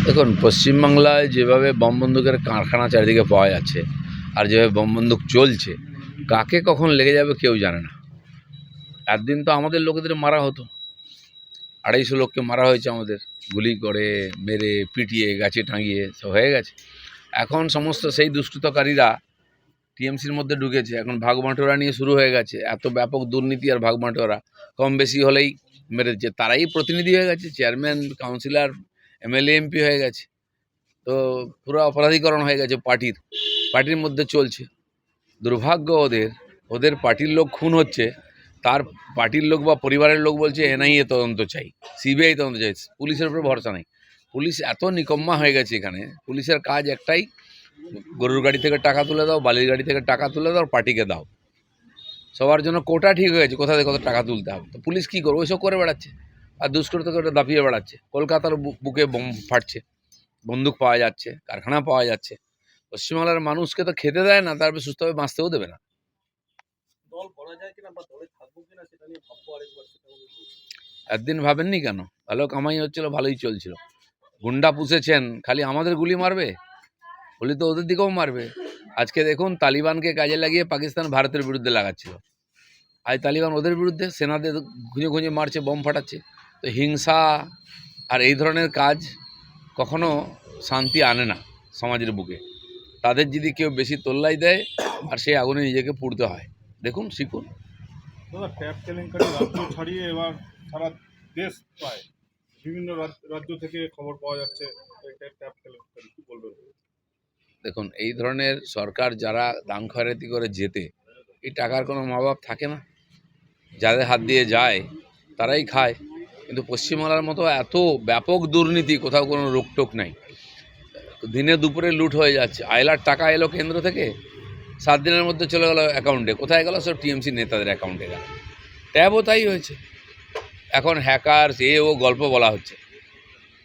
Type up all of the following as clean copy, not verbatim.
দেখুন, পশ্চিমবাংলায় যেভাবে বম বন্দুকের কারখানা চারিদিকে পাওয়া যাচ্ছে আর যেভাবে বম বন্দুক চলছে, কাকে কখন লেগে যাবে কেউ জানে না। একদিন তো আমাদের লোকেদের মারা হতো, 250 লোককে মারা হয়েছে আমাদের, গুলি করে, মেরে, পিটিয়ে, গাছে টাঙিয়ে সব হয়ে গেছে। এখন সমস্ত সেই দুষ্কৃতকারীরা টিএমসির মধ্যে ঢুকেছে। এখন ভাগবাঁটোয়ারা নিয়ে শুরু হয়ে গেছে। এত ব্যাপক দুর্নীতি আর ভাগবাঁটোয়ারা, কম বেশি হলেই মেরেছে। তারাই প্রতিনিধি হয়ে গেছে, চেয়ারম্যান, কাউন্সিলর, এমএলএ, এমপি হয়ে গেছে। তো পুরো অপরাধীকরণ হয়ে গেছে। পার্টির মধ্যে চলছে। দুর্ভাগ্য ওদের, ওদের পার্টির লোক খুন হচ্ছে, তার পার্টির লোক বা পরিবারের লোক বলছে এনআইএ তদন্ত চাই, সিবিআই তদন্ত চাই। পুলিশের উপরে ভরসা নেই। পুলিশ এত নিকম্মা হয়ে গেছে এখানে। পুলিশের কাজ একটাই, গরুর গাড়ি থেকে টাকা তুলে দাও, বালির গাড়ি থেকে টাকা তুলে দাও, পার্টিকে দাও। সবার জন্য কোটা ঠিক হয়ে গেছে, কোথা থেকে কত টাকা তুলতে হবে। তো পুলিশ কী করবে? ওইসব করে বেড়াচ্ছে আর দুষ্কৃতকে দাপিয়ে বেড়াচ্ছে। কলকাতার বুকে বোম ফাটছে, বন্দুক পাওয়া যাচ্ছে, কারখানা পাওয়া যাচ্ছে। পশ্চিমবাংলার মানুষকে তো খেতে দেয় না, তারপরে সুস্থভাবে বাঁচতেও দেবে না। একদিন ভাবেননি কেন? ভালো কামাই হচ্ছিল, ভালোই চলছিল। গুন্ডা পুষেছেন, খালি আমাদের গুলি মারবে? গুলি তো ওদের দিকেও মারবে। আজকে দেখুন, তালিবানকে কাজে লাগিয়ে পাকিস্তান ভারতের বিরুদ্ধে লাগাচ্ছিল। আজ তালিবান ওদের বিরুদ্ধে, সেনাদের খুঁজে খুঁজে মারছে, বম ফাটাচ্ছে। তো হিংসা আর এই ধরনের কাজ কখনো শান্তি আনে না সমাজের বুকে। তাদের যদি কেউ বেশি তোল্লাই দেয় আর সেই আগুনে নিজেকে পুড়তে হয়। দেখুন, শিখুন। দাদা, ট্যাপ কেলেঙ্কারি রাজ্য ছাড়িয়ে এবার সারা দেশ প্রায় বিভিন্ন রাজ্য থেকে খবর পাওয়া যাচ্ছে ট্যাপ কেলেঙ্কারি, কি বলবেন? দেখুন, এই ধরনের সরকার যারা দান খয়রাতি করে জেতে, এই টাকার কোনো মা বাপ থাকে না। যাদের হাত দিয়ে যায় তারাই খায়। কিন্তু পশ্চিমবাংলার মতো এত ব্যাপক দুর্নীতি, কোথাও কোনো রোকটোক নাই। দিনে দুপুরে লুট হয়ে যাচ্ছে। আয়লার টাকা এলো কেন্দ্র থেকে, 7 দিনের মধ্যে চলে গেল অ্যাকাউন্টে। কোথায় গেল? সব টিএমসি নেতাদের অ্যাকাউন্টে গেল। ট্যাবও তাই হয়েছে। এখন হ্যাকার ও গল্প বলা হচ্ছে।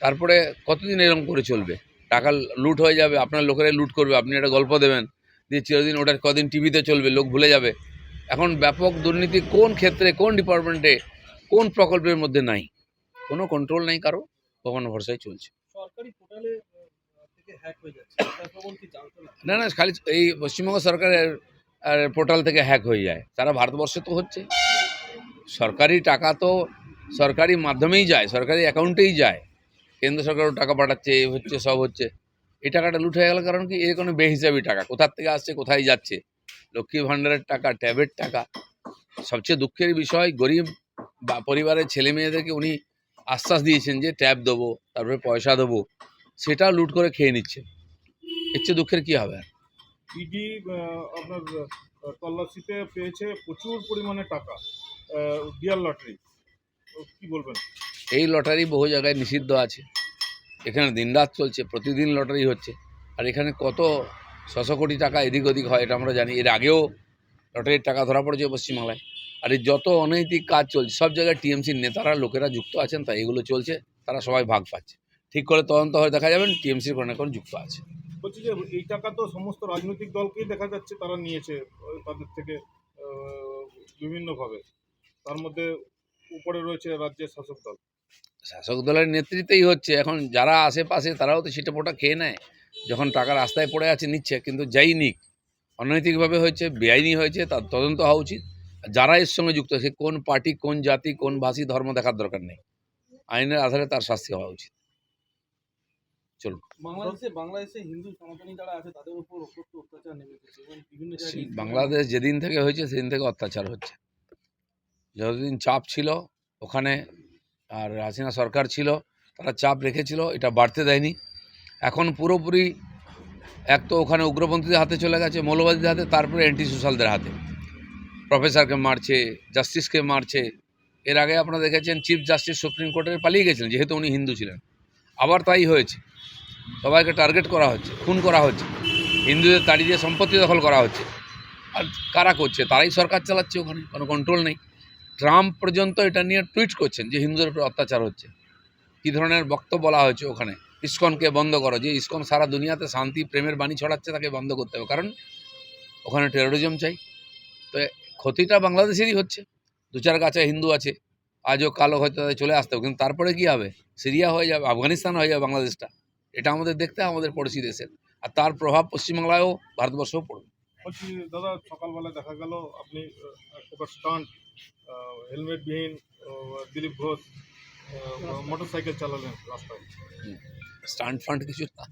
তারপরে কতদিন এরকম করে চলবে? টাকা লুট হয়ে যাবে, আপনার লোকেরাই লুট করবে, আপনি একটা গল্প দেবেন, দিয়ে চিরদিন ওটা কদিন টিভিতে চলবে, লোক ভুলে যাবে। এখন ব্যাপক দুর্নীতি কোন ক্ষেত্রে, কোন ডিপার্টমেন্টে, কোন প্রকল্পের মধ্যে নাই? কোনো কন্ট্রোল নেই কারো, কখনো ভরসায় চলছে। সরকারি পোর্টালে থেকে হ্যাক হয়ে যাচ্ছে, কি জানতো না না, খালি এই পশ্চিমবঙ্গ সরকারের পোর্টাল থেকে হ্যাক হয়ে যায়। সারা ভারতবর্ষে তো হচ্ছে। সরকারি টাকা তো সরকারি মাধ্যমেই যায়, সরকারি অ্যাকাউন্টেই যায়। কেন্দ্র সরকারও টাকা পাঠাচ্ছে, এই হচ্ছে, সব হচ্ছে। এই টাকাটা লুট হয়ে গেল কারণ কি? এর কোনো বেহিসাবি টাকা কোথার থেকে আসছে, কোথায় যাচ্ছে। লক্ষ্মী ভাণ্ডারের টাকা, ট্যাবের টাকা। সবচেয়ে দুঃখের বিষয়, গরিব বা পরিবারের ছেলে মেয়েদেরকে উনি আশ্বাস দিয়েছেন যে ট্যাব দেবো, তারপরে পয়সা দেবো, সেটাও লুট করে খেয়ে নিচ্ছে। এর চেয়ে দুঃখের কী হবে? ইডি আপনার তল্লাশিতে পেয়েছে প্রচুর পরিমাণে টাকা, ডিয়ার লটারি, কি বলবেন? এই লটারি বহু জায়গায় নিষিদ্ধ আছে। এখানে দিনরাত চলছে, প্রতিদিন লটারি হচ্ছে। আর এখানে কত 600 কোটি টাকা এদিক ওদিক হয়, এটা আমরা জানি। এর আগেও লটারির টাকা ধরা পড়েছে পশ্চিমবাংলায়। আর এই যত অনৈতিক কাজ চলছে, সব জায়গায় টিএমসির নেতারা, লোকেরা যুক্ত আছেন, তাই এগুলো চলছে। তারা সবাই ভাগ পাচ্ছে। ঠিক করে তদন্ত হয়ে দেখা যাবেন টিএমসির কোনো না কোনো যুক্ত আছে। বলছি যে এই টাকা তো সমস্ত রাজনৈতিক দলকেই দেখা যাচ্ছে তারা নিয়েছে, তাদের থেকে বিভিন্নভাবে। তার মধ্যে উপরে রয়েছে রাজ্যের শাসক দল। শাসক দলের নেতৃত্বেই হচ্ছে। এখন যারা আশেপাশে তারাও তো ছিটেফোঁটা খেয়ে নেয়। যখন টাকা রাস্তায় পড়ে আছে নিচ্ছে, কিন্তু যাই নিক, অনৈতিকভাবে হয়েছে, বেআইনি হয়েছে, তার তদন্ত হওয়া উচিত। যারা এর সঙ্গে যুক্ত, সে কোন পার্টি, কোন জাতি, কোন ভাষী, ধর্ম দেখার দরকার নেই। আইনের আধারে তার শাস্তি হওয়া উচিত। চলুন। বাংলাদেশে হিন্দু সনাতনী যারা আছে তাদের উপর অত্যাচার নেমেছে এবং বিভিন্ন জায়গায় বাংলাদেশ যেদিন থেকে হয়েছে সেদিন থেকে অত্যাচার হচ্ছে। যতদিন চাপ ছিল ওখানে, আর হাসিনা সরকার ছিল, তারা চাপ রেখেছিল, এটা বাড়তে দেয়নি। এখন পুরোপুরি এক তো ওখানে উগ্রপন্থীদের হাতে চলে গেছে, মৌলবাদীদের হাতে, তারপরে অ্যান্টি সোশ্যালদের হাতে। প্রফেসরকে মারছে, জাস্টিসকে মারছে। এর আগে আপনারা দেখেছেন চিফ জাস্টিস সুপ্রিম কোর্টের পালিয়ে গেছিলেন, যেহেতু উনি হিন্দু ছিলেন। আবার তাই হয়েছে। সবাইকে টার্গেট করা হচ্ছে, খুন করা হচ্ছে, হিন্দুদের তাড়ি দিয়ে সম্পত্তি দখল করা হচ্ছে। আর কারা করছে? তারাই সরকার চালাচ্ছে, ওখানে কোনো কন্ট্রোল নেই। ট্রাম্প পর্যন্ত এটা নিয়ে টুইট করছেন যে হিন্দুদের উপর অত্যাচার হচ্ছে। কী ধরনের বক্তব্য বলা হয়েছে ওখানে? ইসকনকে বন্ধ করো। যে ইসকন সারা দুনিয়াতে শান্তি প্রেমের বাণী ছড়াচ্ছে, তাকে বন্ধ করতে হবে, কারণ ওখানে টেরোরিজম চাই। তো ক্ষতিটা বাংলাদেশেরই হচ্ছে। 2-4 গাছে হিন্দু আছে, আজও কালো হয়তো তাদের চলে আসতে হবে, কিন্তু তারপরে কী হবে? সিরিয়া হয়ে যাবে, আফগানিস্তান হয়ে যাবে বাংলাদেশটা। এটা আমাদের দেখতে হবে আমাদের পড়োশি দেশের, আর তার প্রভাব পশ্চিমবাংলায়ও ভারতবর্ষেও পড়বে। বলছি দাদা, সকালবেলা দেখা গেল আপনি এক প্রকার স্টান্ট হেলমেটবিহীন দিলীপ ঘোষ মোটরসাইকেল চালালেন রাস্তায়। স্টান্ট ফান্ড কিছু না,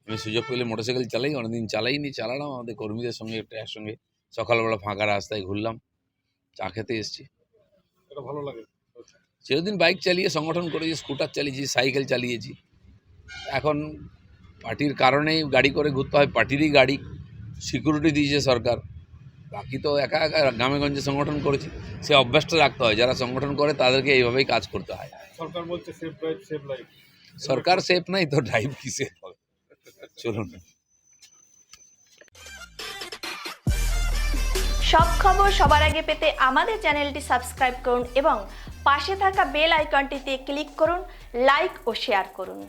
আমি সুযোগ পেলে মোটরসাইকেল চালাই, অনেকদিন চালাইনি, চালালাম আমাদের কর্মীদের সঙ্গে একটা একসঙ্গে সকালবেলা ফাঁকা রাস্তায় ঘুরলাম, চা খেতে এসেছি। এটা ভালো লাগে। সেদিন বাইক চালিয়ে সংগঠন করেছি, স্কুটার চালিয়েছি, সাইকেল চালিয়েছি। এখন পার্টির কারণেই গাড়ি করে ঘুরতে হয়, পার্টিরই গাড়ি, সিকিউরিটি দিয়েছে সরকার, বাকি তো একা একা গ্রামে গঞ্জে সংগঠন করেছি, সে অভ্যাসটা রাখতে হয়, যারা সংগঠন করে তাদেরকে এইভাবেই কাজ করতে হয়। সরকার বলছে সেফ ড্রাইভ সেভ লাইফ। সরকার সেফ নাই তো ড্রাইভ কিসে হবে? চলুন। সব খবর সবার আগে পেতে আমাদের চ্যানেলটি সাবস্ক্রাইব করুন এবং পাশে থাকা বেল আইকনটিতে ক্লিক করুন, লাইক ও শেয়ার করুন।